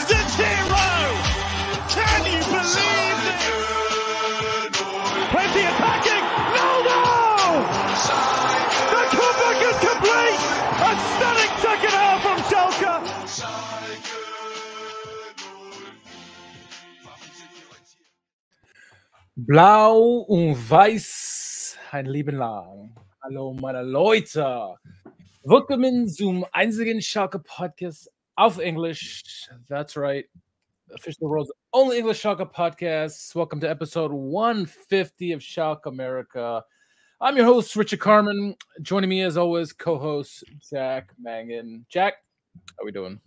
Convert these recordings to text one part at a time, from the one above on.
distance hero! Can you believe it? Plenty attacking! No! The comeback is complete! A stunning second half from Schalke! Blau und Weiß ein Leben lang. Hallo meine Leute. Willkommen zum einzigen Schalke Podcast auf English. That's right. Officially the world's only English Schalke podcast. Welcome to episode 150 of SchalkeMerica. I'm your host, Richard Carmen. Joining me as always, co-host Jack Mangan. Jack, how we doing?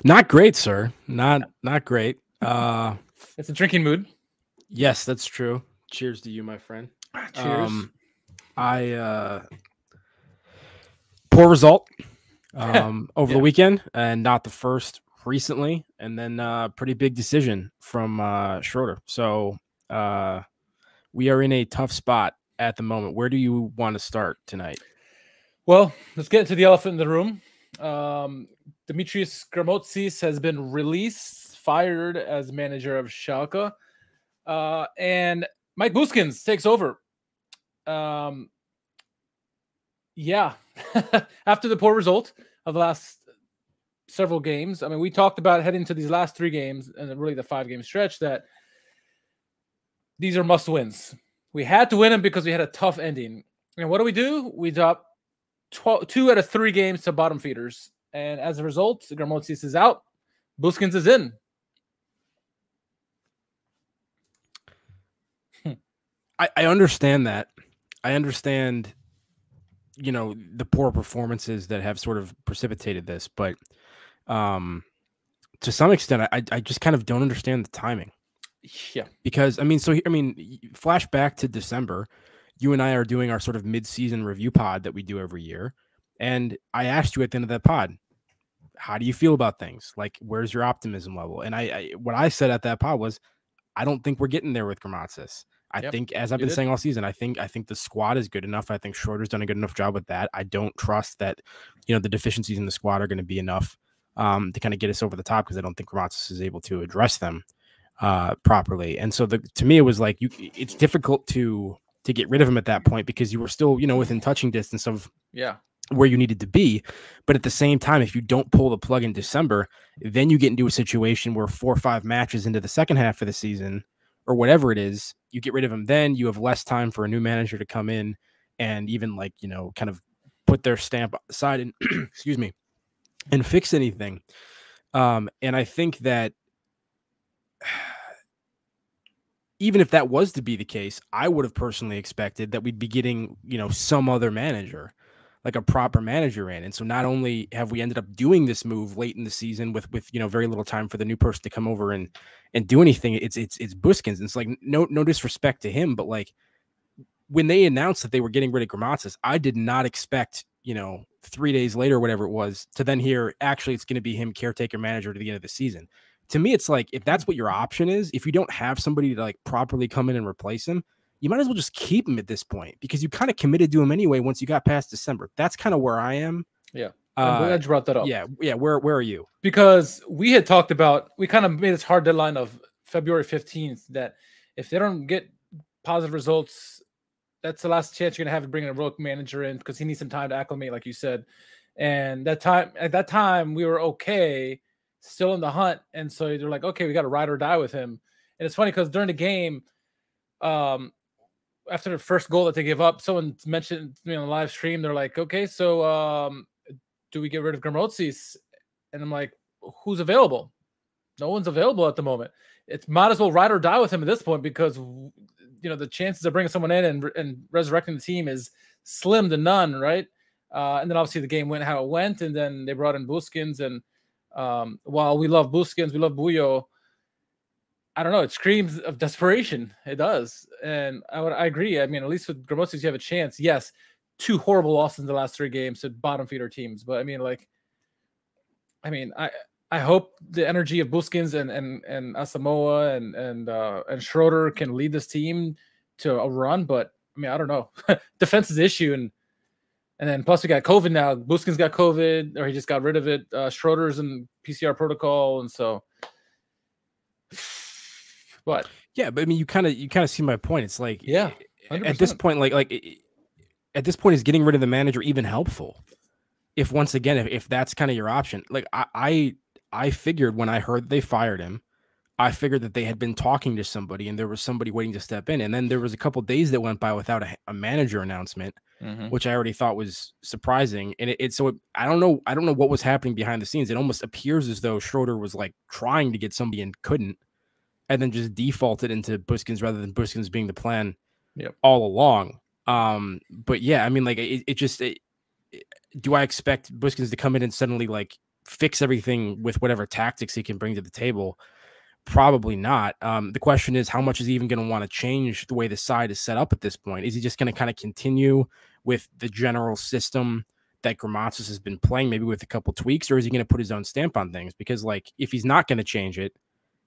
Not great, sir. Not great. It's a drinking mood. Yes, that's true. Cheers to you, my friend. Cheers. Poor result over the weekend, and not the first recently, and then pretty big decision from Schroder. So we are in a tough spot at the moment. Where do you want to start tonight? Well, let's get to the elephant in the room. GRAMMOZIS has been fired as manager of Schalke. And Mike Büskens takes over. Yeah, after the poor result of the last several games. I mean, we talked about heading to these last 3 games and really the 5-game stretch that these are must-wins. We had to win them because we had a tough ending. And what do? We dropped 2 out of 3 games to bottom feeders. And as a result, GRAMMOZIS is out. Büskens is in. I understand that. I understand, the poor performances that have sort of precipitated this, but to some extent, I just kind of don't understand the timing. Yeah. Because, flash back to December, you and I are doing our sort of mid-season review pod that we do every year, and I asked you at the end of that pod, how do you feel about things? Like, where's your optimism level? And what I said at that pod was, I don't think we're getting there with GRAMMOZIS. I think, as I've been saying all season, I think the squad is good enough. I think Schroder's done a good enough job with that. I don't trust that, the deficiencies in the squad are going to be enough to kind of get us over the top, because I don't think GRAMMOZIS is able to address them properly. And so to me, it was like it's difficult to get rid of him at that point, because you were still, within touching distance of where you needed to be. But at the same time, if you don't pull the plug in December, then you get into a situation where 4 or 5 matches into the second half of the season, or whatever it is, you get rid of him, then you have less time for a new manager to come in and even kind of put their stamp aside and excuse me, and fix anything. And I think that even if that was to be the case, I would have personally expected that we'd be getting, some other manager, like a proper manager in. And so not only have we ended up doing this move late in the season with very little time for the new person to come over and do anything, it's Büskens. And it's like no disrespect to him, but like when they announced that they were getting rid of GRAMMOZIS, I did not expect 3 days later, whatever it was, to then hear actually it's going to be him caretaker manager to the end of the season. To me, it's like, if that's what your option is, if you don't have somebody to like properly come in and replace him, you might as well just keep him at this point, because you kind of committed to him anyway once you got past December. That's kind of where I am. Yeah. I'm glad you brought that up. Yeah. Where are you? Because we had talked about, we kind of made this hard deadline of February 15th that if they don't get positive results, that's the last chance you're going to have to bring a rogue manager in, because he needs some time to acclimate, like you said. And at that time, we were okay, still in the hunt. And so they're like, okay, we got to ride or die with him. And it's funny because during the game, after the first goal that they give up, someone mentioned to me on the live stream, they're like, okay, so do we get rid of GRAMMOZIS? And I'm like, who's available? No one's available at the moment. It might as well ride or die with him at this point, because the chances of bringing someone in and resurrecting the team is slim to none, right? And then obviously the game went how it went, and then they brought in Büskens, and while we love Büskens, we love Buyo, I don't know. It screams of desperation. It does. And I agree. I mean, at least with GRAMMOZIS, you have a chance. Yes, 2 horrible losses in the last 3 games to bottom feeder teams. But I hope the energy of Büskens and Asamoah and Schroder can lead this team to a run. But I don't know. Defense is the issue, and And then plus we got COVID now. Büskens got COVID, or he just got rid of it. Schroder's in PCR protocol, and so. What? Yeah, but I mean, you kind of see my point. It's like, 100%. At this point, at this point, is getting rid of the manager even helpful? If once again, if that's kind of your option, like I figured when I heard they fired him, I figured that they had been talking to somebody and there was somebody waiting to step in. And then there was a couple days that went by without a manager announcement, which I already thought was surprising. And I don't know what was happening behind the scenes. It almost appears as though Schroder was like trying to get somebody and couldn't, and then just defaulted into Büskens rather than Büskens being the plan all along. But yeah, I mean, like do I expect Büskens to come in and suddenly like fix everything with whatever tactics he can bring to the table? Probably not. The question is, how much is he even going to want to change the way the side is set up at this point? Is he just going to kind of continue with the general system that GRAMMOZIS has been playing, maybe with a couple tweaks, or is he going to put his own stamp on things? Because like, if he's not going to change it,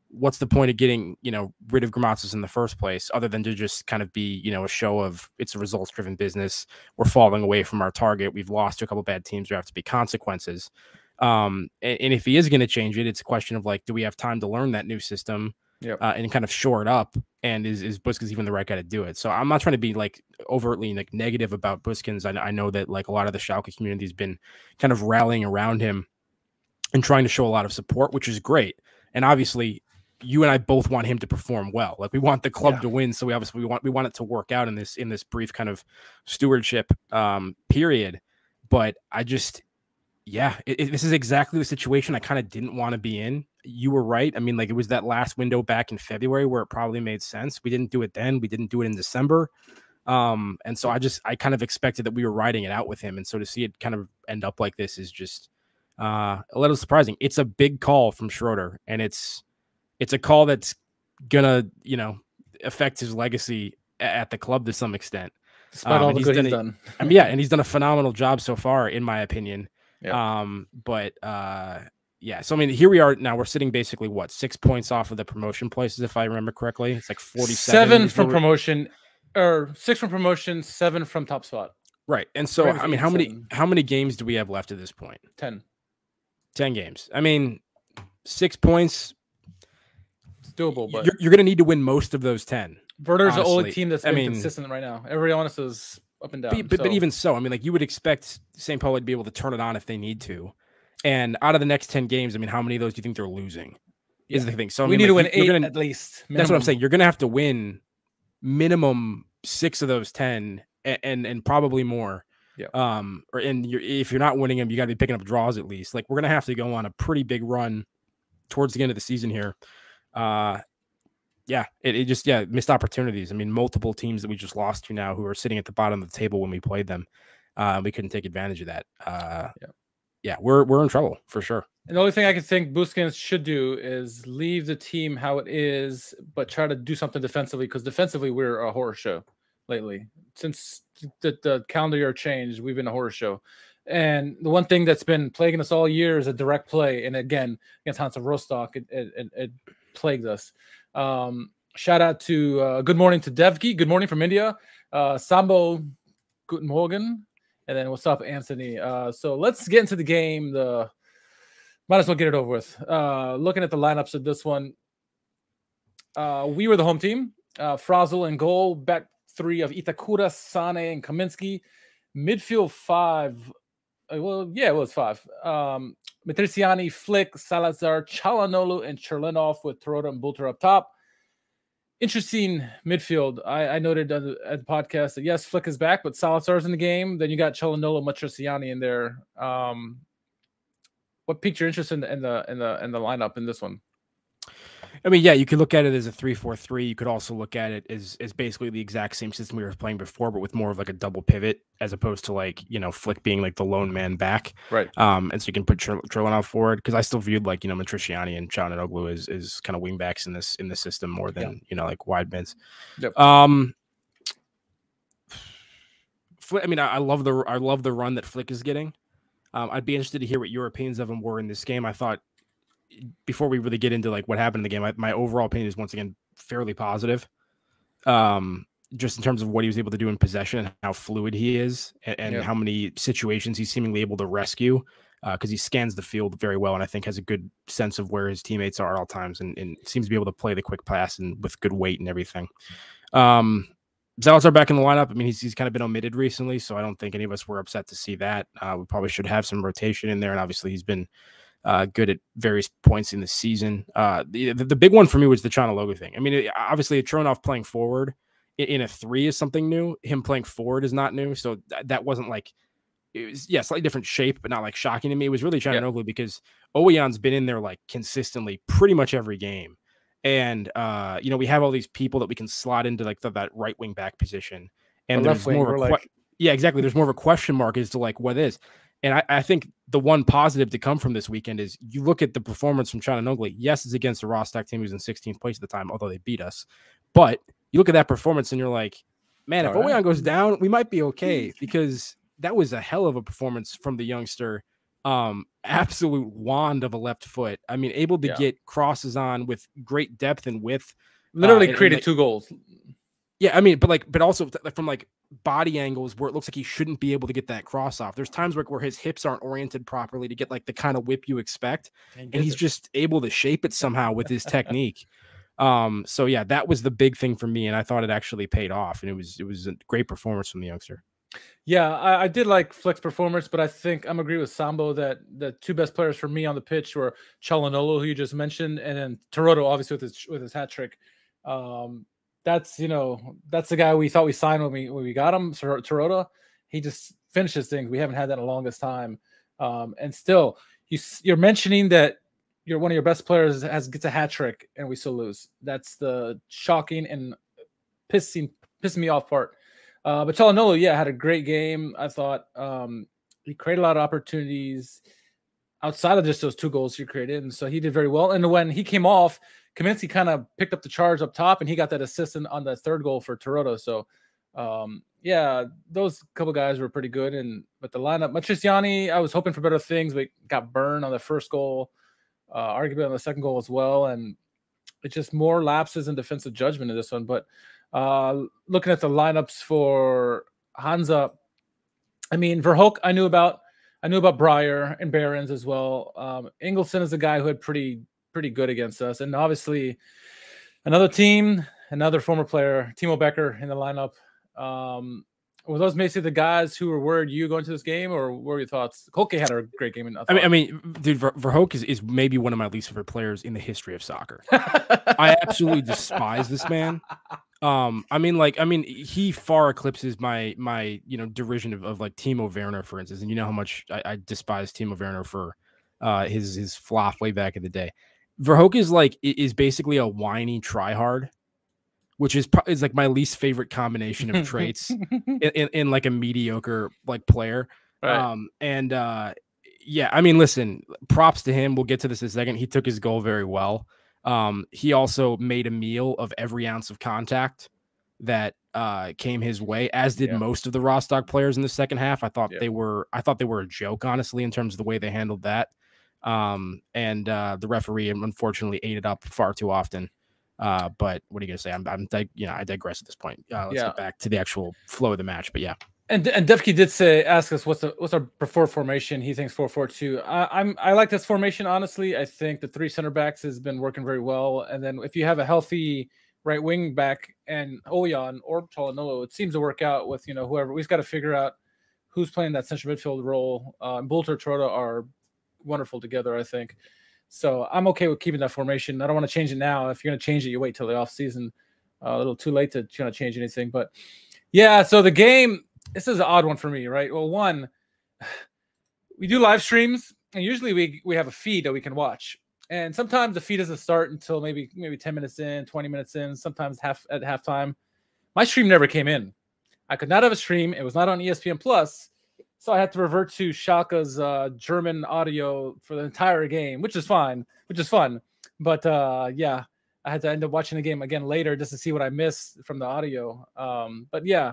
what's the point of getting, rid of GRAMMOZIS in the first place, other than to just kind of be, a show of it's a results driven business. We're falling away from our target. We've lost to a couple bad teams. There have to be consequences. And if he is going to change it, it's a question of like, do we have time to learn that new system and kind of shore it up? And is Büskens even the right guy to do it? So I'm not trying to be like overtly like negative about Büskens. I know that like a lot of the Schalke community has been kind of rallying around him and trying to show a lot of support, which is great. And obviously you and I both want him to perform well. Like we want the club to win. So we want it to work out in this brief kind of stewardship period. But I just, this is exactly the situation I kind of didn't want to be in. You were right. I mean, like it was that last window back in February where it probably made sense. We didn't do it then. We didn't do it in December. And so I kind of expected that we were riding it out with him. And so to see it kind of end up like this is just a little surprising. It's a big call from Schroder, and it's a call that's gonna, affect his legacy at the club to some extent. Despite all the good he's done. I mean, and he's done a phenomenal job so far, in my opinion. So I mean, here we are now. We're sitting basically 6 points off of the promotion places, if I remember correctly. It's like 47. 7 from promotion, or 6 from promotion, 7 from top spot. Right. And so, I mean, how many games do we have left at this point? 10 games. I mean, 6 points. It's doable, but you're going to need to win most of those 10. Werder's the only team that's been consistent right now. Everyone else is up and down. But even so, I mean, like you would expect St. Pauli to be able to turn it on if they need to. And out of the next 10 games, I mean, how many of those do you think they're losing? Is the thing. So we need to win 8 at least. Minimum. That's what I'm saying. You're going to have to win minimum 6 of those 10 and probably more. If you're not winning them, you got to be picking up draws at least. Like we're going to have to go on a pretty big run towards the end of the season here. Missed opportunities. I mean, multiple teams that we just lost to now who are sitting at the bottom of the table when we played them. We couldn't take advantage of that. We're in trouble for sure. And the only thing I can think Büskens should do is leave the team how it is, but try to do something defensively, because defensively we're a horror show lately. Since the calendar year changed, we've been a horror show. And the one thing that's been plaguing us all year is a direct play. And again, against Hansa Rostock, it plagued us. Shout out to good morning to Devki. Good morning from India. Sambo, guten Morgen. And then what's up, Anthony? So let's get into the game. Might as well get it over with. Looking at the lineups of this one, we were the home team. Frazel in goal. Back 3 of Itakura, Sane, and Kaminsky. Midfield 5. It was 5. Matriciani, Flick, Salazar, Çalhanoğlu, and Cherlenov with Schroder and Bulter up top. Interesting midfield. I noted at the podcast that yes, Flick is back, but Salazar's in the game. Then you got Çalhanoğlu, Matriciani in there. What piqued your interest in the lineup in this one? I mean, yeah, you could look at it as a 3-4-3. You could also look at it as basically the exact same system we were playing before, but with more of like a double pivot as opposed to like, Flick being like the lone man back. Right. And so you can put Cherlenov forward, because I still viewed like, Matriciani and Çalhanoğlu as kind of wing backs in this system more than, like wide mids. Yep. I mean, I love the run that Flick is getting. I'd be interested to hear what your opinions of him were in this game. I thought, before we really get into like what happened in the game, my overall opinion is once again fairly positive. just in terms of what he was able to do in possession and how fluid he is, and Yep. how many situations he's seemingly able to rescue, because he scans the field very well, and I think has a good sense of where his teammates are at all times, and seems to be able to play the quick pass and with good weight and everything. Zalazar back in the lineup. I mean, he's kind of been omitted recently, so I don't think any of us were upset to see that. We probably should have some rotation in there, and obviously he's been good at various points in the season. The big one for me was the Chanaloglu thing. I mean, obviously Tronov playing forward in a 3 is something new. Him playing forward is not new, so that wasn't like, it was, yeah, slightly different shape, but not like shocking to me. It was really Chanaloglu because Oweyan's been in there like consistently pretty much every game. And, we have all these people that we can slot into like that right wing back position. And there's more of a yeah, exactly. There's more of a question mark as to like what is. And I think the one positive to come from this weekend is you look at the performance from Chanaloglu. Yes, it's against a Rostock team who's in 16th place at the time, although they beat us. But you look at that performance and you're like, man, if Oweyan goes down, we might be okay, because that was a hell of a performance from the youngster. Absolute wand of a left foot. I mean, able to get crosses on with great depth and width. Literally created 2 goals. Yeah, I mean, but also from like body angles where it looks like he shouldn't be able to get that cross off. There's times where his hips aren't oriented properly to get like the kind of whip you expect, and he's just able to shape it somehow with his technique. So yeah, that was the big thing for me, and I thought it actually paid off, and it was a great performance from the youngster. Yeah, I did like Flick's performance, but I think I'm agree with Sambo that the 2 best players for me on the pitch were Çalhanoğlu, who you just mentioned, and then Terodo, obviously with his hat trick. That's the guy we thought we signed when we got him, Terodo. He just finishes things. We haven't had that in the longest time. And still, you're mentioning that one of your best players gets a hat trick and we still lose. That's the shocking and pissing me off part. But Çalhanoğlu, had a great game. I thought he created a lot of opportunities outside of just those 2 goals he created, and so he did very well. And when he came off, Kaminsky kind of picked up the charge up top, and he got that assist on the 3rd goal for Terodo. So, those couple guys were pretty good. But the lineup, Matriciani, I was hoping for better things, but got burned on the 1st goal, arguably on the 2nd goal as well, and it's just more lapses in defensive judgment in this one. But looking at the lineups for Hansa, I mean, Verhoek, I knew about Breyer and Behrens as well. Ingelsson is a guy who had pretty good against us, and obviously another former player, Timo Becker, in the lineup. Were those basically the guys who were worried you going to this game, or what were your thoughts? Kolke had a great game. I mean, dude, Verhoek is maybe one of my least favorite players in the history of soccer. I absolutely despise this man. I mean, he far eclipses my derision of like Timo Werner, for instance. And you know how much I despise Timo Werner for his flop way back in the day. Verhoek is basically a whiny tryhard, which is like my least favorite combination of traits in like a mediocre like player. Right. I mean, listen, props to him. We'll get to this in a second. He took his goal very well. He also made a meal of every ounce of contact that came his way, as did most of the Rostock players in the second half. I thought they were a joke, honestly, in terms of the way they handled that. The referee unfortunately ate it up far too often. But what are you gonna say? I digress at this point. Let's get back to the actual flow of the match. But yeah. And Devke did ask us what's our preferred formation. He thinks 4-4-2. I like this formation, honestly. I think the 3 center backs has been working very well. And then if you have a healthy right wing back and Oweyan or Çalhanoğlu, it seems to work out with whoever. We've got to figure out who's playing that central midfield role. Bulter, Schroder are wonderful together, I think. So I'm okay with keeping that formation. I don't want to change it now. If you're going to change it, you wait till the off season. A little too late to change anything. But yeah, so the game. This is an odd one for me, right? Well, one, we do live streams, and usually we have a feed that we can watch. And sometimes the feed doesn't start until maybe 10 minutes in, 20 minutes in, sometimes at halftime. My stream never came in. I could not have a stream. It was not on ESPN Plus, so I had to revert to Schalke's German audio for the entire game, which is fun. But I had to end up watching the game again later just to see what I missed from the audio. But yeah.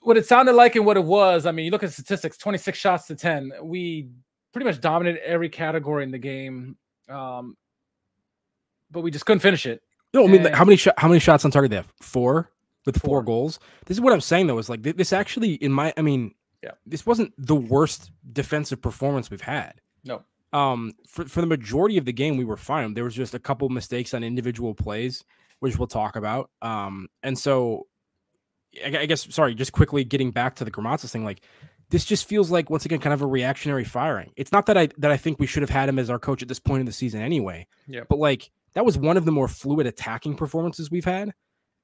What it sounded like and what it was, I mean, you look at statistics, 26 shots to 10. We pretty much dominated every category in the game, but we just couldn't finish it. No, I mean, how many shots on target they have? 4? with 4 goals. This is what I'm saying though, is like this actually this wasn't the worst defensive performance we've had. No. For the majority of the game, we were fine. There was just a couple mistakes on individual plays, which we'll talk about. And so I guess, sorry, just quickly getting back to the GRAMMOZIS thing, like this just feels like, once again, kind of a reactionary firing. It's not that I think we should have had him as our coach at this point in the season anyway. Yeah. But like that was one of the more fluid attacking performances we've had.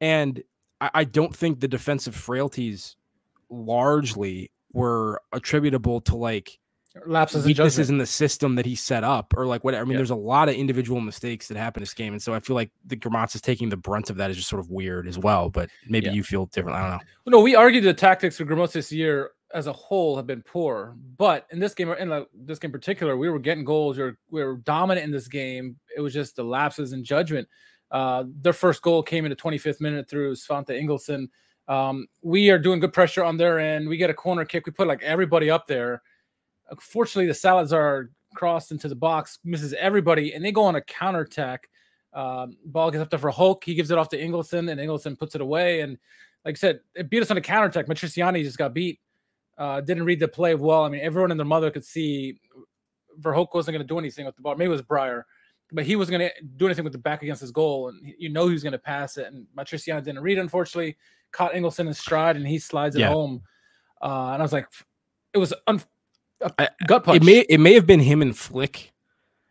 And I don't think the defensive frailties largely were attributable to like lapses weaknesses in the system that he set up or like whatever. I mean, there's a lot of individual mistakes that happen in this game. And so I feel like the GRAMMOZIS taking the brunt of that is just sort of weird as well, but maybe you feel different. I don't know. No, we argued the tactics for GRAMMOZIS this year as a whole have been poor, but in this game, this game in particular, we were getting goals. We were dominant in this game. It was just the lapses in judgment. Their first goal came in the 25th minute through Svante Ingelsson. We are doing good pressure on their end. We get a corner kick. We put like everybody up there. Unfortunately, the Salazar crossed into the box, misses everybody, and they go on a counterattack. Ball gets up there for Hulk. He gives it off to Ingelsson, and Ingelsson puts it away. And like I said, it beat us on a counterattack. Matriciani just got beat. Didn't read the play well. I mean, everyone and their mother could see Verhoek wasn't going to do anything with the ball. Maybe it was Breyer, but he wasn't going to do anything with the back against his goal. And he was going to pass it. And Matriciani didn't read, unfortunately. Caught Ingelsson in stride, and he slides it home. And I was like, it was gut punch. It may have been him and Flick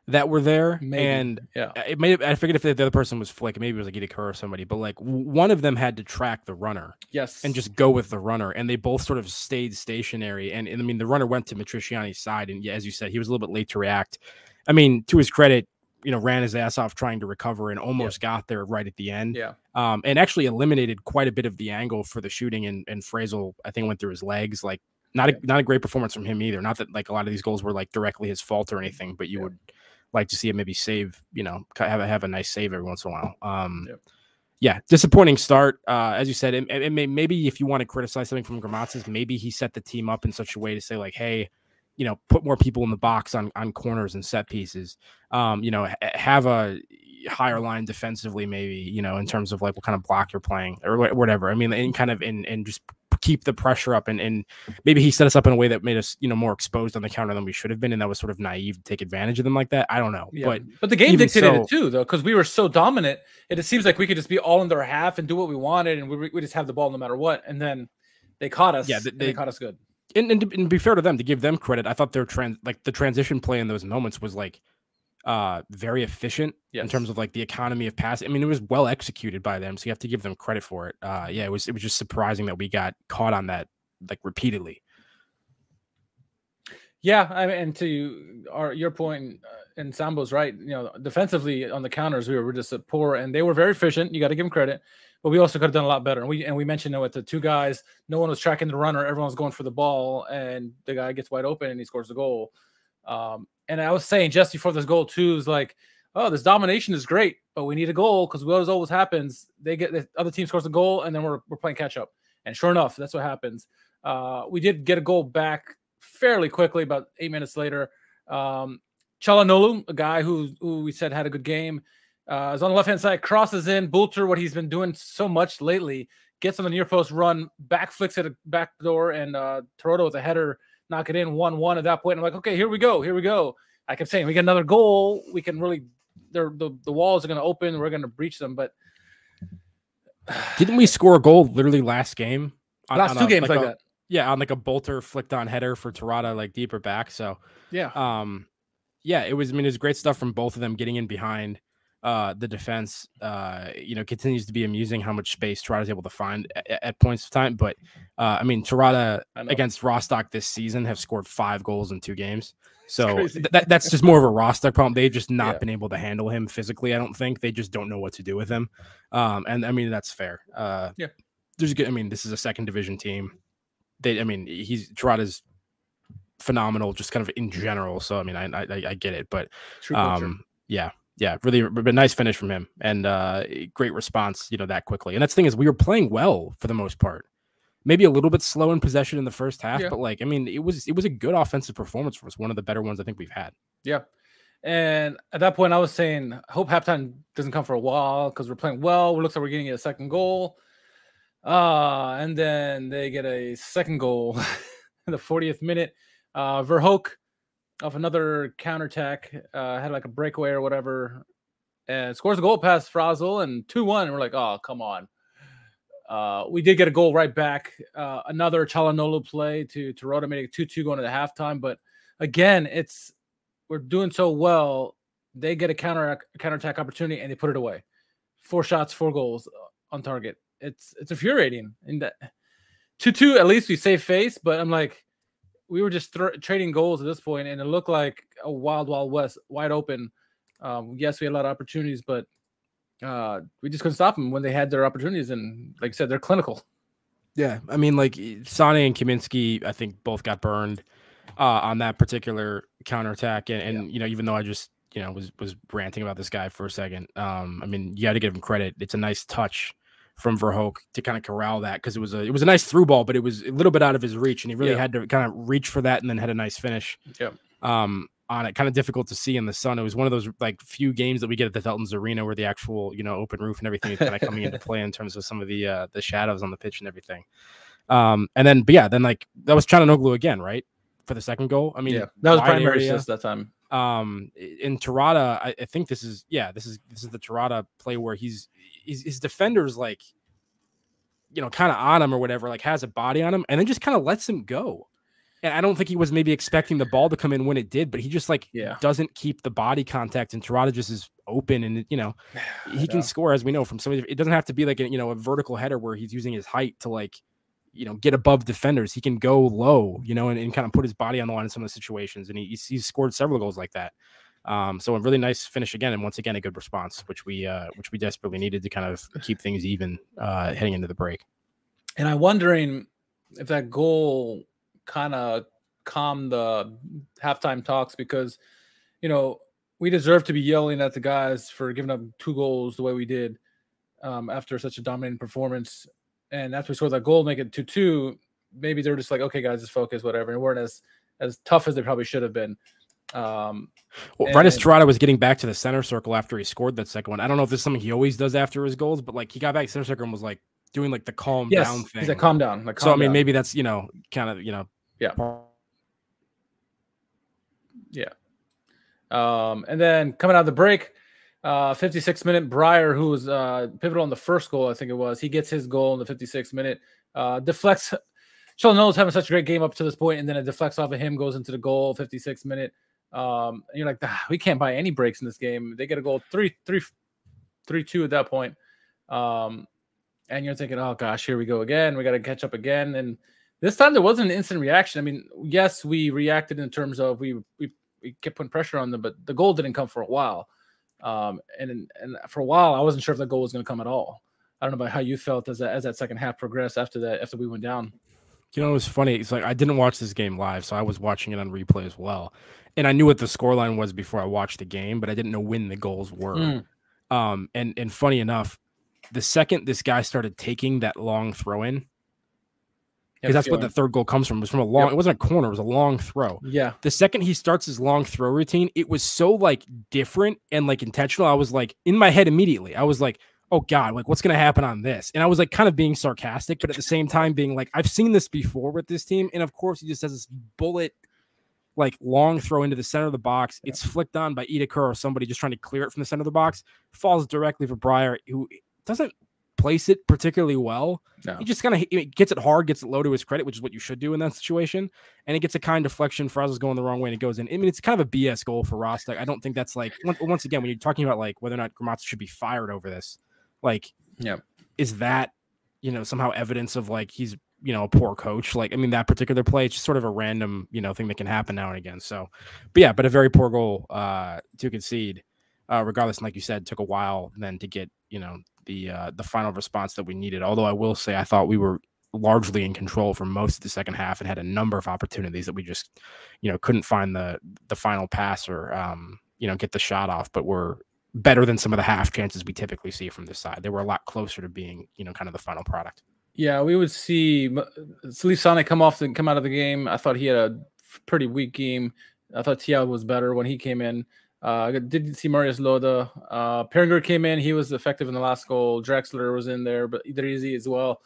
that were there. Maybe. And it may have, I forget if the other person was Flick. Maybe it was like Edith Kerr or somebody, but like one of them had to track the runner. Yes. And just go with the runner. And they both sort of stayed stationary. And I mean, the runner went to Matriciani's side. And as you said, he was a little bit late to react. I mean, to his credit, ran his ass off trying to recover and almost got there right at the end. Yeah. And actually eliminated quite a bit of the angle for the shooting. And Frazel, I think, went through his legs. Like, not a great performance from him either. Not that like a lot of these goals were like directly his fault or anything, but you would like to see him maybe save, have a nice save every once in a while. Disappointing start. As you said, maybe if you want to criticize something from GRAMMOZIS, maybe he set the team up in such a way to say like, hey, put more people in the box on corners and set pieces. Have a higher line defensively, maybe, in terms of like what kind of block you're playing or whatever. I mean, and just keep the pressure up and maybe he set us up in a way that made us, more exposed on the counter than we should have been. And that was sort of naive to take advantage of them like that. I don't know. Yeah. But the game dictated it too, though, because we were so dominant. It seems like we could just be all in their half and do what we wanted. And we just have the ball no matter what. And then they caught us. Yeah, they caught us good. And to be fair to them, to give them credit, I thought their the transition play in those moments was like very efficient in terms of like the economy of passing. I mean, it was well executed by them, so you have to give them credit for it. It was just surprising that we got caught on that like repeatedly. Yeah, I mean, and to your point, and Sambo's right. Defensively on the counters, we were just poor, and they were very efficient. You got to give them credit, but we also could have done a lot better. And we mentioned with the two guys, no one was tracking the runner. Everyone was going for the ball, and the guy gets wide open and he scores the goal. And I was saying just before this goal too, is like, oh, this domination is great, but we need a goal because what always happens, the other team scores a goal, and then we're playing catch up. And sure enough, that's what happens. We did get a goal back fairly quickly, about 8 minutes later. Çalhanoğlu, a guy who we said had a good game, is on the left-hand side, crosses in. Bulter, what he's been doing so much lately, gets on the near post run, back flicks at a back door, and Schroder with a header, knock it in 1-1 at that point. I'm like, okay, here we go. I kept saying, we get another goal. We can really, the walls are going to open. We're going to breach them. But didn't we score a goal literally last game? Last two games like that. Yeah, on like a Bolter flicked on header for Tirada, like deeper back. So it was. I mean, it was great stuff from both of them getting in behind the defense. Continues to be amusing how much space Tirada is able to find at points of time. But I mean, Tirada against Rostock this season have scored 5 goals in 2 games. So that's just more of a Rostock problem. They've just not been able to handle him physically. I don't think they just don't know what to do with him. And I mean, that's fair. There's good. I mean, this is a second division team. Tirada's phenomenal, just kind of in general. So I mean, I get it, but really, but nice finish from him and great response, that quickly. And that's the thing is, we were playing well for the most part. Maybe a little bit slow in possession in the first half, but like, I mean, it was a good offensive performance for us. One of the better ones I think we've had. Yeah. And at that point I was saying, I hope halftime doesn't come for a while because we're playing well. It looks like we're getting a second goal. And then they get a second goal in the 40th minute. Verhoek off another counterattack, had like a breakaway or whatever, and scores a goal past Frazel and 2-1. And we're like, oh, come on. We did get a goal right back. Another Çalhanoğlu play to Schroder, made it 2-2 going to the halftime. But again, we're doing so well. They get a counterattack opportunity and they put it away. 4 shots, 4 goals on target. It's infuriating. And that 2-2, at least we save face. But I'm like, we were just trading goals at this point, and it looked like a wild west, wide open. Yes, we had a lot of opportunities, but we just couldn't stop them when they had their opportunities. And like I said, they're clinical. Yeah, I mean, like Sane and Kaminsky, I think both got burned on that particular counterattack. And you know, even though I just was ranting about this guy for a second, I mean, you got to give him credit. It's a nice touch from Verhoek to kind of corral that, because it was a nice through ball, but it was a little bit out of his reach, and he really had to kind of reach for that, and then had a nice finish. On it. Kind of difficult to see in the sun. It was one of those like few games that we get at the Feltons Arena where the actual open roof and everything is kind of coming into play in terms of some of the shadows on the pitch and everything. And then then like that was Çalhanoğlu again, right, for the second goal. I mean, that was primary assist that time. In Tirada, I think this is the Tirada play where his defender's like, kind of on him or whatever, like has a body on him, and then just kind of lets him go. And I don't think he was maybe expecting the ball to come in when it did, but he just doesn't keep the body contact, and Tirada just is open, and he can score, as we know from somebody. It doesn't have to be like a vertical header where he's using his height to like get above defenders. He can go low, and kind of put his body on the line in some of the situations, and he's scored several goals like that. So a really nice finish again, and once again a good response, which we desperately needed to kind of keep things even heading into the break. And I'm wondering if that goal kind of calm the halftime talks, because we deserve to be yelling at the guys for giving up 2 goals the way we did after such a dominating performance. And after we scored that goal, make it 2-2, maybe they were just like, okay guys, just focus, whatever, and weren't as tough as they probably should have been. Right as Schroder was getting back to the center circle after he scored that second one, I don't know if this is something he always does after his goals, but like he got back to center circle and was like doing like the calm down thing. He's like calm down. I mean, maybe that's kind of and then coming out of the break, 56th minute, Breyer, who was pivotal in the first goal, I think it was, he gets his goal in the 56th minute, deflects. Çalhanoğlu's having such a great game up to this point, and then it deflects off of him, goes into the goal, 56th minute. And you're like, we can't buy any breaks in this game. They get a goal 3-2 at that point. And you're thinking, oh gosh, here we go again. We got to catch up again. And this time there wasn't an instant reaction. I mean, yes, we reacted in terms of we kept putting pressure on them, but the goal didn't come for a while. And for a while, I wasn't sure if the goal was going to come at all. I don't know about how you felt as that second half progressed after we went down. It was funny. It's like I didn't watch this game live, so I was watching it on replay as well. And I knew what the scoreline was before I watched the game, but I didn't know when the goals were. And funny enough, the second this guy started taking that long throw in, because that's what the third goal comes from. It was from a long, it wasn't a corner, it was a long throw. Yeah. The second he starts his long throw routine, it was so like different and like intentional. I was like in my head immediately. I was like, oh God, like what's going to happen on this? And I was like kind of being sarcastic, but at the same time being like, I've seen this before with this team. And of course he just has this bullet, like long throw into the center of the box. It's flicked on by Idaker or somebody just trying to clear it from the center of the box, falls directly for Breyer, who doesn't place it particularly well. No. He just kind of gets it hard, gets it low to his credit, which is what you should do in that situation. And it gets a kind deflection. Frazel's going the wrong way and it goes in. I mean, it's kind of a BS goal for Rostock. I don't think that's like, once again, when you're talking about like whether or not GRAMMOZIS should be fired over this, like, is that, somehow evidence of like, he's, a poor coach? Like, I mean, that particular play, it's just sort of a random, thing that can happen now and again. So, but a very poor goal to concede, regardless. And like you said, took a while then to get, the final response that we needed. Although I will say, I thought we were largely in control for most of the second half and had a number of opportunities that we just, couldn't find the final pass or, get the shot off, but were better than some of the half chances we typically see from this side. They were a lot closer to being, kind of the final product. Yeah, we would see Salif Sane come out of the game. I thought he had a pretty weak game. I thought Thiago was better when he came in. I didn't see Marius Loda. Peringer came in. He was effective in the last goal. Drexler was in there, but Idrizi as well.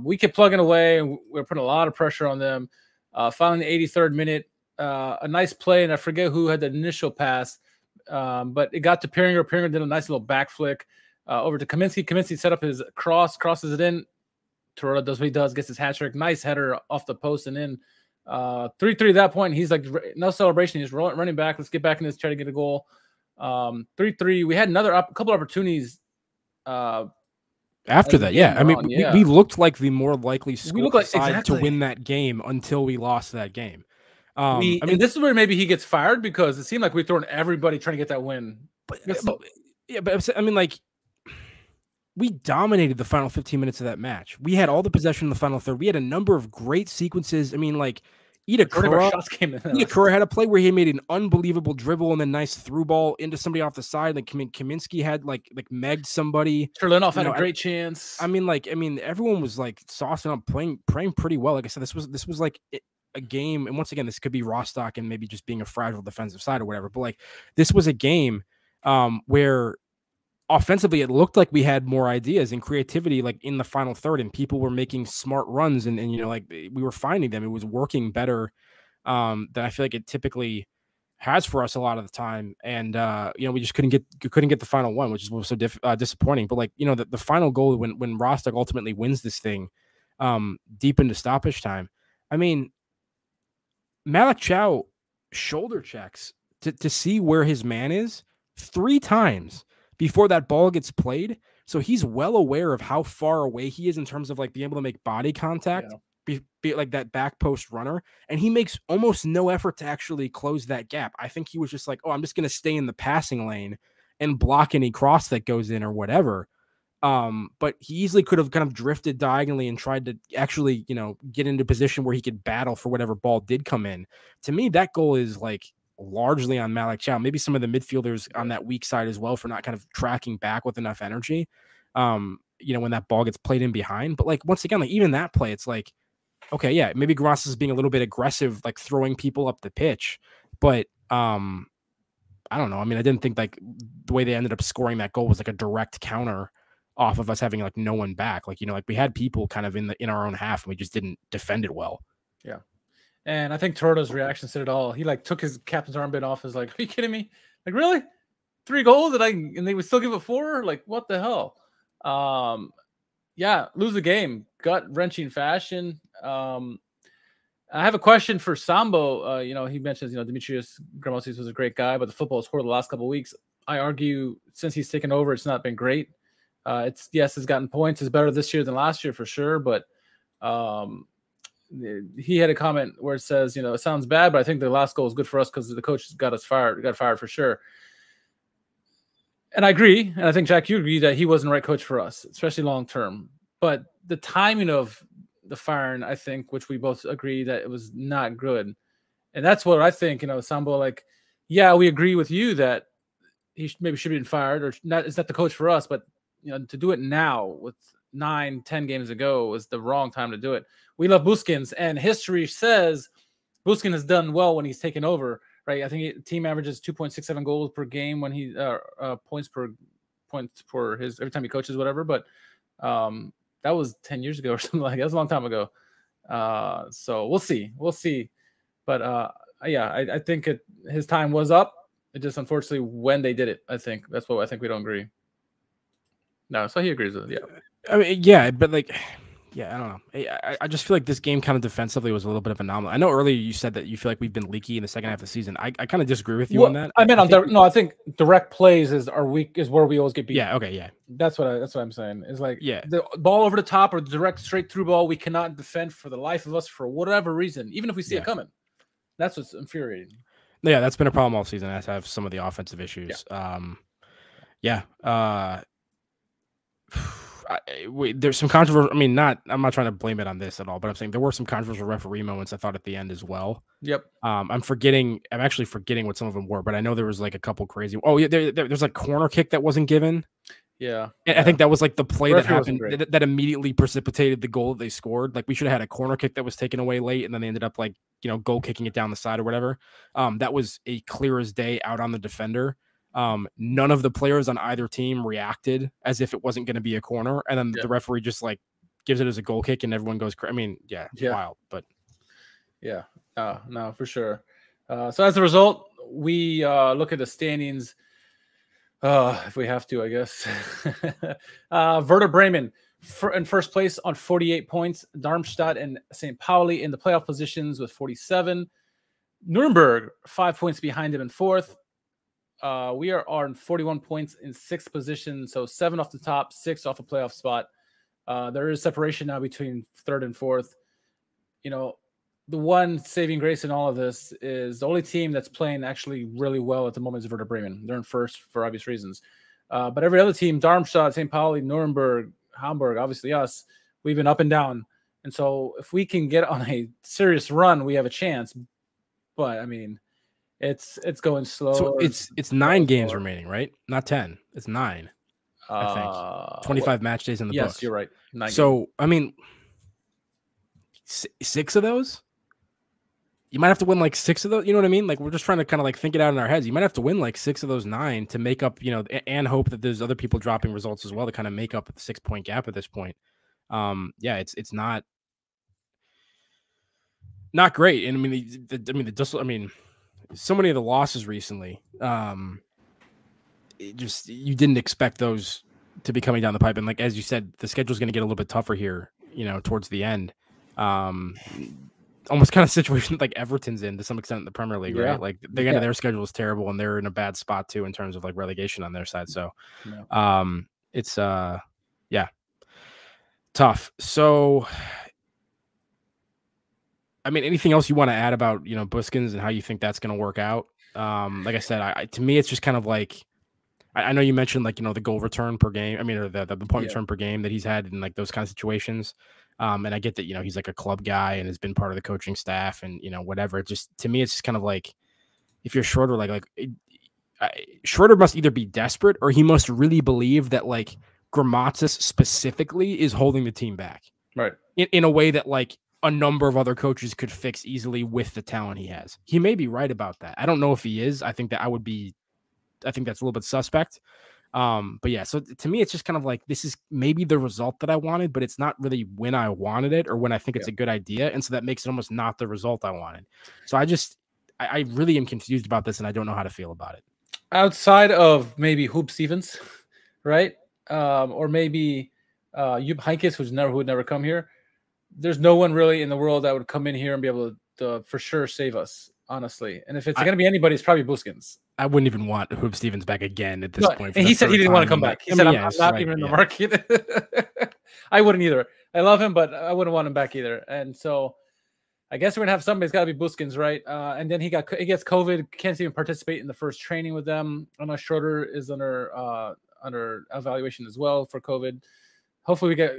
We kept plugging away, and we were putting a lot of pressure on them. Finally, in the 83rd minute, a nice play, and I forget who had the initial pass, but it got to Peringer. Peringer did a nice little back flick over to Kaminsky. Kaminsky set up his crosses it in. Schroder does what he does, gets his hat trick. Nice header off the post and in. 3-3 at that point. He's like, no celebration. He's running back. Let's get back in this, try to get a goal. 3-3. We had a couple opportunities after that. Yeah. I mean, we looked like the more likely side to win that game until we lost that game. I mean, this is where maybe he gets fired because it seemed like we're throwing everybody trying to get that win. But I mean, like, we dominated the final 15 minutes of that match. We had all the possession in the final third. We had a number of great sequences. I mean, like, Itakura had a play where he made an unbelievable dribble and then nice through ball into somebody off the side. Like, Kaminsky had like megged somebody. Cherlinov had a great chance. I mean, everyone was like saucing up, praying pretty well. Like I said, this was like a game, and once again, this could be Rostock and maybe just being a fragile defensive side or whatever. But like, this was a game where offensively, it looked like we had more ideas and creativity, like in the final third, and people were making smart runs, and like we were finding them. It was working better than I feel like it typically has for us a lot of the time. And we just couldn't get the final one, which was so disappointing. But like, the final goal when Rostock ultimately wins this thing deep into stoppage time. I mean, Malik Chow shoulder checks to see where his man is 3 times before that ball gets played. So he's well aware of how far away he is in terms of like being able to make body contact, be like that back post runner. And he makes almost no effort to actually close that gap. I think he was just like, oh, I'm just going to stay in the passing lane and block any cross that goes in or whatever. But he easily could have kind of drifted diagonally and tried to actually, get into a position where he could battle for whatever ball did come in. To me, that goal is like largely on Malik Chow, maybe some of the midfielders on that weak side as well for not kind of tracking back with enough energy. When that ball gets played in behind, but like, once again, like even that play, it's like, okay, yeah, maybe Gross is being a little bit aggressive, like throwing people up the pitch, but, I don't know. I mean, I didn't think like the way they ended up scoring that goal was like a direct counter off of us having like no one back. Like, like we had people kind of in our own half and we just didn't defend it well. Yeah. And I think Toronto's reaction said it all. He like took his captain's armband off. Is like, are you kidding me? Like, really? 3 goals and they would still give it 4? Like, what the hell? Yeah, lose the game, gut wrenching fashion. I have a question for Sambo. He mentions, Demetrius Grammozis was a great guy, but the football score the last couple of weeks, I argue since he's taken over, it's not been great. It's gotten points. It's better this year than last year for sure, but he had a comment where it says, it sounds bad, but I think the last goal is good for us because the coach got fired for sure. And I agree. And I think, Jack, you agree that he wasn't the right coach for us, especially long term. But the timing of the firing, I think, which we both agree that it was not good. And that's what I think, Sambo, like, yeah, we agree with you that he maybe should have been fired, or not. It's not the coach for us, but, to do it now with 9-10 games ago was the wrong time to do it. We love Büskens, and history says Büskens has done well when he's taken over, right? I think team averages 2.67 goals per game when he points for his every time he coaches, whatever. But that was 10 years ago or something like that. That was a long time ago. So we'll see. But I think his time was up. It just unfortunately when they did it, I think that's what I think we don't agree. No, so he agrees with it. Yeah. I mean, yeah, but like, yeah, I don't know. I just feel like this game kind of defensively was a little bit of an anomaly. I know earlier you said that you feel like we've been leaky in the second half of the season. I kind of disagree with you on that. I think direct plays is where we always get beat. Yeah, okay, yeah. That's what I'm saying. It's like, yeah, the ball over the top or the direct straight through ball, we cannot defend for the life of us for whatever reason, even if we see it coming. That's what's infuriating. Yeah, that's been a problem all season. I have some of the offensive issues. Yeah. There's some controversial. I mean, I'm not trying to blame it on this at all, but I'm saying there were some controversial referee moments I thought at the end as well. Yep. I'm actually forgetting what some of them were, but I know there was like a couple crazy. Oh yeah, there's a corner kick that wasn't given. Yeah. And I think that was like the play that happened that immediately precipitated the goal that they scored. Like we should have had a corner kick that was taken away late, and then they ended up like goal kicking it down the side or whatever. That was a clear as day out on the defender. None of the players on either team reacted as if it wasn't going to be a corner. And then the referee just like gives it as a goal kick and everyone goes crazy. I mean, yeah, wild, but yeah, no, for sure. So as a result, we look at the standings. If we have to, I guess. Werder Bremen in first place on 48 points. Darmstadt and St. Pauli in the playoff positions with 47. Nuremberg 5 points behind them in fourth. We are on 41 points in sixth position, so 7 off the top, 6 off a playoff spot. There is separation now between third and fourth. You know, the one saving grace in all of this is the only team that's playing actually really well at the moment is Werder Bremen. They're in first for obvious reasons. But every other team, Darmstadt, St. Pauli, Nuremberg, Hamburg, obviously us, we've been up and down. And so if we can get on a serious run, we have a chance. But, I mean, it's going slow. So it's 9 games remaining, right? Not 10. It's 9, I think. 25 match days in the books. Yes, you're right. 9 so, games. I mean, 6 of those? You might have to win like 6 of those. You know what I mean? Like, we're just trying to kind of like think it out in our heads. You might have to win like 6 of those 9 to make up, you know, and hope that there's other people dropping results as well to kind of make up the 6-point gap at this point. Yeah, it's not great. And I mean, so many of the losses recently, you didn't expect those to be coming down the pipe. And like, as you said, the schedule's going to get a little bit tougher here, you know, towards the end. Almost kind of situation like Everton's in to some extent in the Premier League, right? Like their schedule is terrible and they're in a bad spot too in terms of like relegation on their side. So, it's tough. So, I mean, anything else you want to add about, you know, Büskens and how you think that's going to work out? Like I said, to me, it's just kind of like, I know you mentioned like, you know, the goal return per game. I mean, or the point return per game that he's had in like those kind of situations. And I get that, you know, he's like a club guy and has been part of the coaching staff and, you know, whatever. It just, to me, it's just kind of like, if you're Schroder, Schroder must either be desperate or he must really believe that like GRAMMOZIS specifically is holding the team back. Right. In a way that like a number of other coaches could fix easily with the talent he has. He may be right about that. I don't know if he is. I think that's a little bit suspect. But yeah, so to me, it's just kind of like, this is maybe the result that I wanted, but it's not really when I wanted it or when I think it's a good idea. And so that makes it almost not the result I wanted. So I really am confused about this and I don't know how to feel about it. Outside of maybe Hoop Stevens, right? Or maybe Jupp Heynckes, who would never come here. There's no one really in the world that would come in here and be able to for sure save us, honestly. And if it's going to be anybody, it's probably Büskens. I wouldn't even want Hoop Stevens back again at this point. And he said he didn't want to come back. He said, I'm not even in the market. I wouldn't either. I love him, but I wouldn't want him back either. And so I guess we're going to have somebody. It's got to be Büskens, right? And then he gets COVID, can't even participate in the first training with them. I know Schroder is under evaluation as well for COVID. Hopefully we get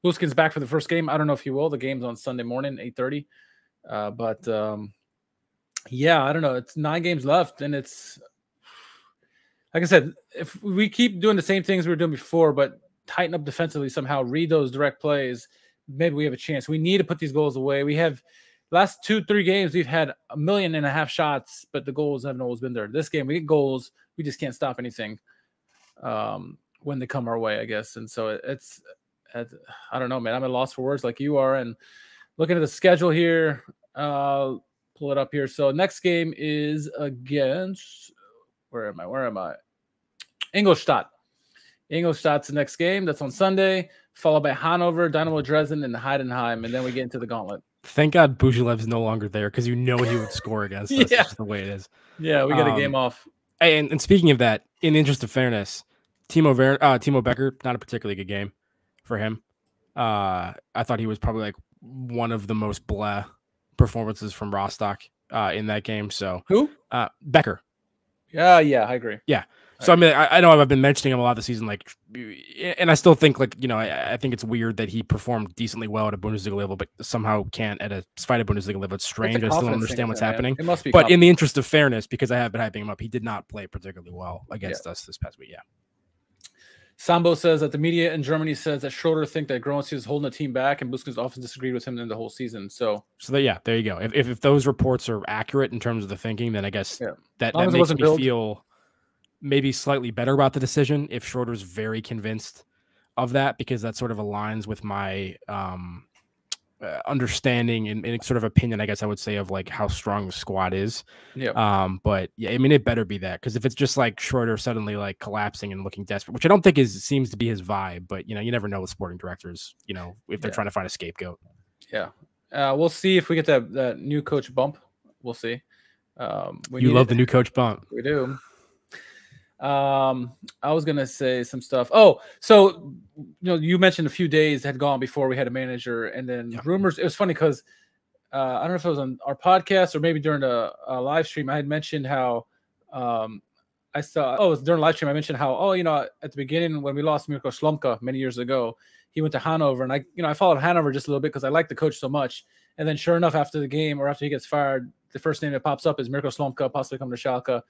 Büskens back for the first game. I don't know if he will. The game's on Sunday morning, 8:30. Yeah, I don't know. It's 9 games left, and it's like I said, if we keep doing the same things we were doing before, but tighten up defensively somehow, read those direct plays, maybe we have a chance. We need to put these goals away. We have last 2-3 games, we've had 1.5 million shots, but the goals haven't always been there. This game, we get goals. We just can't stop anything when they come our way, I guess. And so it's I don't know, man. I'm at a loss for words like you are. And looking at the schedule here, pull it up here. So next game is against where am I? Ingolstadt. Ingolstadt's the next game. That's on Sunday, followed by Hanover, Dynamo Dresden, and Heidenheim, and then we get into the gauntlet. Thank God Buzilev's no longer there because you know he would score against us. That's just the way it is. Yeah, we got a game off. And speaking of that, in the interest of fairness, Timo Becker, not a particularly good game for him. I thought he was probably like one of the most blah performances from Rostock in that game. So who? Becker. Yeah, I agree. Yeah. So I mean, I know I've been mentioning him a lot this season, like, and I still think like, you know, I think it's weird that he performed decently well at a Bundesliga level, but somehow can't at a Bundesliga level. It's strange. I still don't understand what's happening. It must be. But in the interest of fairness, because I have been hyping him up, he did not play particularly well against us this past week. Yeah. Sambo says that the media in Germany says that Schroder think that GRAMMOZIS is holding the team back, and Büskens often disagreed with him in the whole season. So there you go. If those reports are accurate in terms of the thinking, then I guess that makes me feel maybe slightly better about the decision. If Schroder's very convinced of that because that sort of aligns with my understanding and sort of opinion, I guess I would say, of like how strong the squad is. Yeah. But yeah, I mean, it better be that, because if it's just like Schroder suddenly like collapsing and looking desperate, which I don't think seems to be his vibe, but you never know with sporting directors, if they're trying to find a scapegoat. Yeah. We'll see if we get that new coach bump. We'll see. You love the new coach bump. We do. I was gonna say some stuff. Oh, so you mentioned a few days had gone before we had a manager, and then rumors. It was funny because I don't know if it was on our podcast or maybe during a live stream. I had mentioned how I saw. Oh, it was during a live stream. I mentioned how at the beginning when we lost Mirko Slomka many years ago, he went to Hanover, and I followed Hanover just a little bit because I like the coach so much. And then sure enough, after the game or after he gets fired, the first name that pops up is Mirko Slomka, possibly coming to Schalke.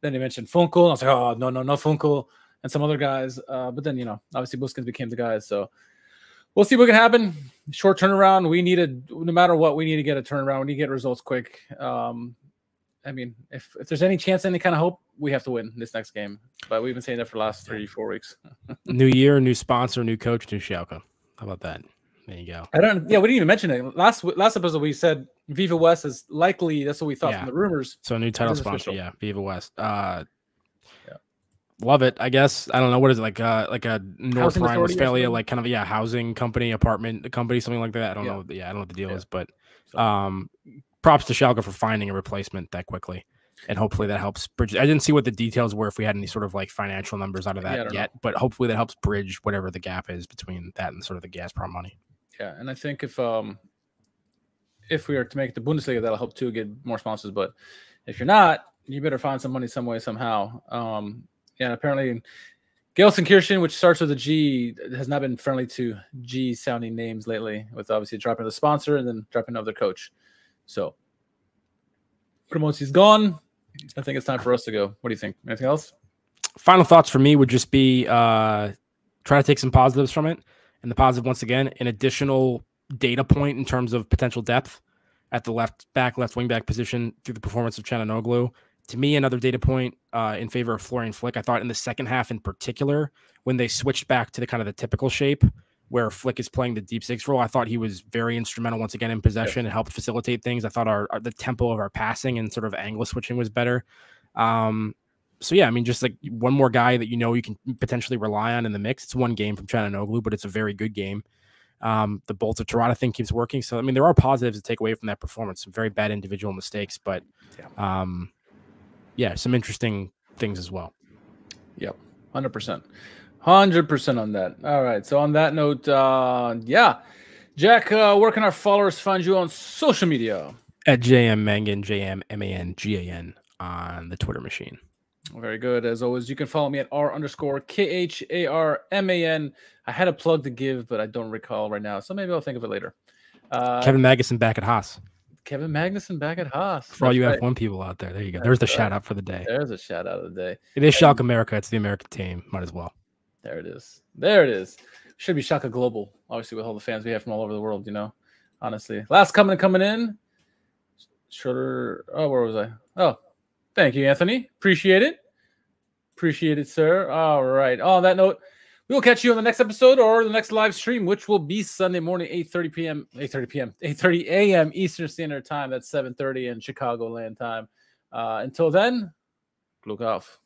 Then they mentioned Funkel. And I was like, oh, no, Funkel, and some other guys. But then, obviously Büskens became the guys. So we'll see what can happen. Short turnaround. No matter what, we need to get a turnaround. We need to get results quick. I mean, if there's any chance, any kind of hope, we have to win this next game. But we've been saying that for the last 3-4 weeks. New year, new sponsor, new coach, new Schalke. How about that? There you go. We didn't even mention it. Last episode, we said Viva West is likely. That's what we thought from the rumors. So new title sponsor, Viva West. Love it. I guess I don't know what is it, like a North Rhine-Westphalia, like kind of housing company, apartment company, something like that. I don't know. Yeah, I don't know what the deal is, but props to Schalke for finding a replacement that quickly, and hopefully that helps bridge. I didn't see what the details were if we had any sort of like financial numbers out of that yet, but hopefully that helps bridge whatever the gap is between that and sort of the Gazprom money. Yeah, and I think if we are to make the Bundesliga, that'll help too, get more sponsors. But if you're not, you better find some money some way, somehow. Apparently Gelsenkirchen, which starts with a G, has not been friendly to G-sounding names lately, with obviously dropping the sponsor and then dropping another coach. So GRAMMOZIS gone. I think it's time for us to go. What do you think? Anything else? Final thoughts for me would just be try to take some positives from it. And the positive, once again, an additional data point in terms of potential depth at the left wing back position through the performance of Çalhanoğlu. To me, another data point in favor of Florian Flick. I thought in the second half in particular, when they switched back to the kind of the typical shape where Flick is playing the deep six role, I thought he was very instrumental once again in possession and helped facilitate things. I thought the tempo of our passing and sort of angle switching was better. So yeah, I mean, just like one more guy that you can potentially rely on in the mix. It's one game from Çalhanoğlu, but it's a very good game. The Bolts of Tirana thing keeps working. So I mean, there are positives to take away from that performance. Some very bad individual mistakes, but some interesting things as well. Yep, 100%. 100% on that. All right. So on that note, Jack, where can our followers find you on social media? At JMMangan, JMMangan on the Twitter machine. Very good. As always, you can follow me at R_KHARMAN. I had a plug to give, but I don't recall right now. So maybe I'll think of it later. Kevin Magnuson back at Haas. Kevin Magnuson back at Haas. For all you F1 people out there, there you go. There's the shout out for the day. There's a shout out of the day. It is SchalkeMerica. It's the American team. Might as well. There it is. There it is. Should be Schalke Global, obviously, with all the fans we have from all over the world, honestly. Last comment coming in. Schroder. Oh, where was I? Oh, thank you, Anthony. Appreciate it. Appreciate it, sir. All right. On that note, we will catch you on the next episode or the next live stream, which will be Sunday morning, 8:30 a.m. Eastern Standard Time. That's 7:30 in Chicagoland time. Until then, look off.